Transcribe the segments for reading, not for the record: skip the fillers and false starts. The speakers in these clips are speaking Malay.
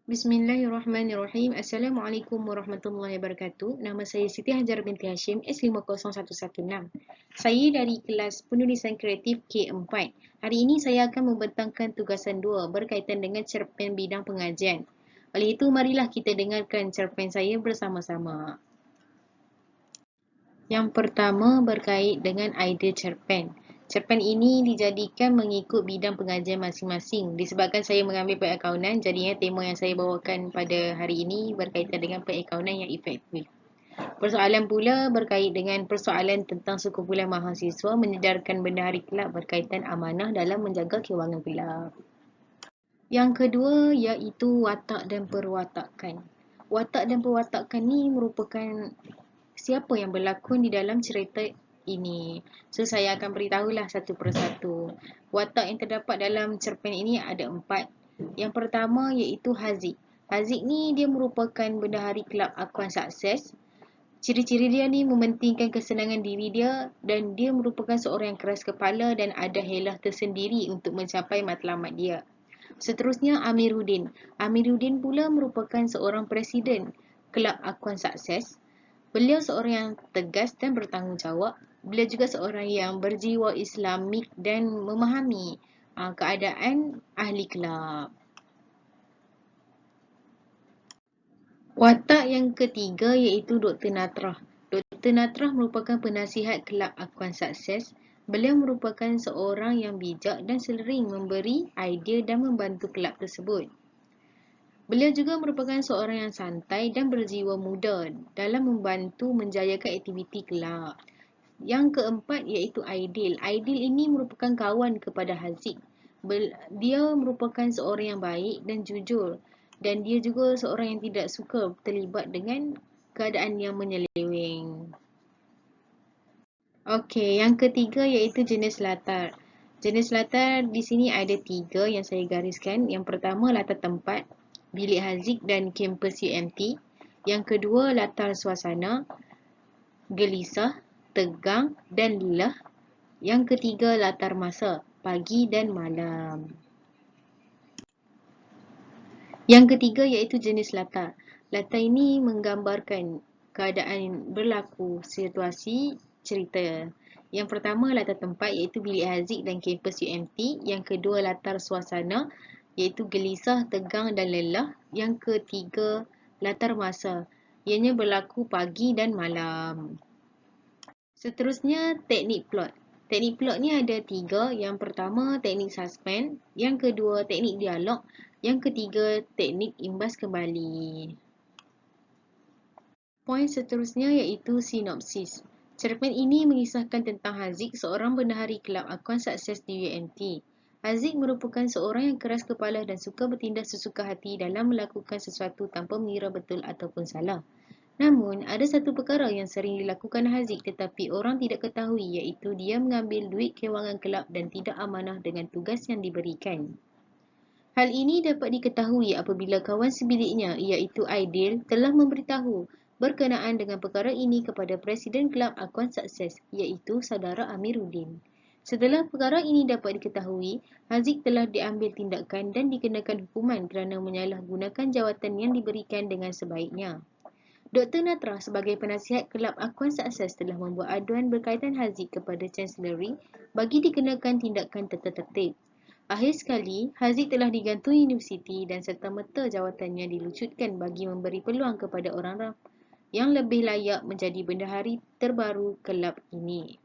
Bismillahirrahmanirrahim. Assalamualaikum warahmatullahi wabarakatuh. Nama saya Siti Hajar binti Hashim, S50116. Saya dari kelas penulisan kreatif K4. Hari ini saya akan membentangkan tugasan 2 berkaitan dengan cerpen bidang pengajian. Oleh itu, marilah kita dengarkan cerpen saya bersama-sama. Yang pertama berkait dengan idea cerpen. Cerpen ini dijadikan mengikut bidang pengajian masing-masing. Disebabkan saya mengambil perakaunan, jadinya tema yang saya bawakan pada hari ini berkaitan dengan perakaunan yang efektif. Persoalan pula berkait dengan persoalan tentang sekumpulan mahasiswa menyedarkan bendahari kelab berkaitan amanah dalam menjaga kewangan kelab. Yang kedua iaitu watak dan perwatakan. Watak dan perwatakan ni merupakan siapa yang berlakon di dalam cerita ini. So, saya akan beritahulah satu persatu. Watak yang terdapat dalam cerpen ini ada 4. Yang pertama iaitu Haziq. Haziq ni dia merupakan bendahari kelab akuan sukses. Ciri-ciri dia ni mementingkan kesenangan diri dia dan dia merupakan seorang yang keras kepala dan ada helah tersendiri untuk mencapai matlamat dia. Seterusnya Amiruddin. Amiruddin pula merupakan seorang presiden kelab akuan sukses. Beliau seorang yang tegas dan bertanggungjawab. Beliau juga seorang yang berjiwa Islamik dan memahami keadaan ahli kelab. Watak yang ketiga iaitu Dr. Natrah. Dr. Natrah merupakan penasihat kelab akuan sukses. Beliau merupakan seorang yang bijak dan sering memberi idea dan membantu kelab tersebut. Beliau juga merupakan seorang yang santai dan berjiwa muda dalam membantu menjayakan aktiviti kelab. Yang keempat iaitu Aidil. Aidil ini merupakan kawan kepada Haziq. Dia merupakan seorang yang baik dan jujur. Dan dia juga seorang yang tidak suka terlibat dengan keadaan yang menyeleweng. Okey, yang ketiga iaitu jenis latar. Jenis latar di sini ada 3 yang saya gariskan. Yang pertama latar tempat, bilik Haziq dan kampus UMT. Yang kedua latar suasana, gelisah, tegang dan lelah. Yang ketiga latar masa, pagi dan malam. Yang ketiga iaitu jenis latar. Latar ini menggambarkan keadaan berlaku situasi cerita. Yang pertama latar tempat iaitu bilik Haziq dan kampus UMT. Yang kedua latar suasana iaitu gelisah, tegang dan lelah. Yang ketiga latar masa, ianya berlaku pagi dan malam. Seterusnya teknik plot. Teknik plot ni ada 3. Yang pertama teknik suspend, yang kedua teknik dialog, yang ketiga teknik imbas kembali. Poin seterusnya iaitu sinopsis. Cerpen ini mengisahkan tentang Haziq, seorang bendahari kelab akuan sukses di UMT. Haziq merupakan seorang yang keras kepala dan suka bertindak sesuka hati dalam melakukan sesuatu tanpa mengira betul ataupun salah. Namun, ada satu perkara yang sering dilakukan Haziq tetapi orang tidak ketahui iaitu dia mengambil duit kewangan kelab dan tidak amanah dengan tugas yang diberikan. Hal ini dapat diketahui apabila kawan sebiliknya iaitu Aidil telah memberitahu berkenaan dengan perkara ini kepada Presiden Kelab Akuan Sukses iaitu Saudara Amiruddin. Setelah perkara ini dapat diketahui, Haziq telah diambil tindakan dan dikenakan hukuman kerana menyalahgunakan jawatan yang diberikan dengan sebaiknya. Dr. Natrah sebagai penasihat kelab akuan sukses telah membuat aduan berkaitan Haziq kepada Chancellery bagi dikenakan tindakan tertertib. Akhir sekali, Haziq telah digantung universiti dan serta-merta jawatannya dilucutkan bagi memberi peluang kepada orang yang lebih layak menjadi bendahari terbaru kelab ini.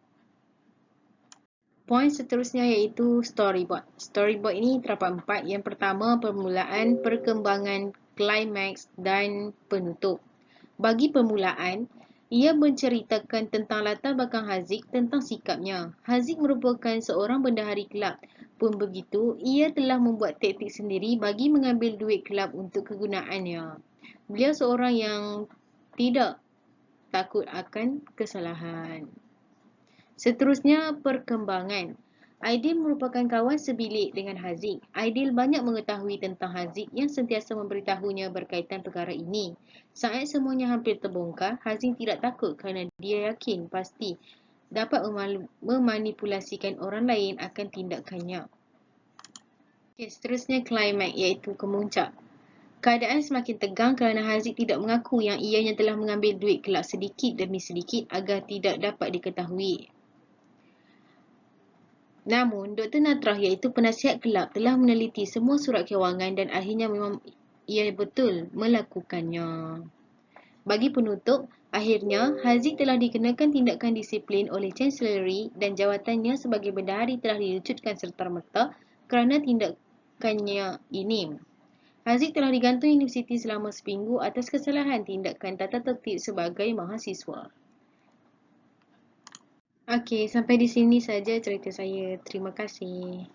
Poin seterusnya iaitu storyboard. Storyboard ini terdapat 4. Yang pertama, permulaan, perkembangan, klimaks dan penutup. Bagi permulaan, ia menceritakan tentang latar belakang Haziq tentang sikapnya. Haziq merupakan seorang bendahari kelab. Pun begitu, ia telah membuat taktik sendiri bagi mengambil duit kelab untuk kegunaannya. Beliau seorang yang tidak takut akan kesalahan. Seterusnya, perkembangan. Aidil merupakan kawan sebilik dengan Haziq. Aidil banyak mengetahui tentang Haziq yang sentiasa memberitahunya berkaitan perkara ini. Saat semuanya hampir terbongkar, Haziq tidak takut kerana dia yakin pasti dapat memanipulasikan orang lain akan tindakannya. Seterusnya, klimaks iaitu kemuncak. Keadaan semakin tegang kerana Haziq tidak mengaku yang ianya telah mengambil duit kelab sedikit demi sedikit agar tidak dapat diketahui. Namun, Dr. Natrah iaitu penasihat kelab telah meneliti semua surat kewangan dan akhirnya memang ia betul melakukannya. Bagi penutup, akhirnya Haziq telah dikenakan tindakan disiplin oleh Chancellery dan jawatannya sebagai bendahari telah dilecutkan serta-merta kerana tindakannya ini. Haziq telah digantung universiti selama seminggu atas kesalahan tindakan tata tertib sebagai mahasiswa. Okey, sampai di sini saja cerita saya. Terima kasih.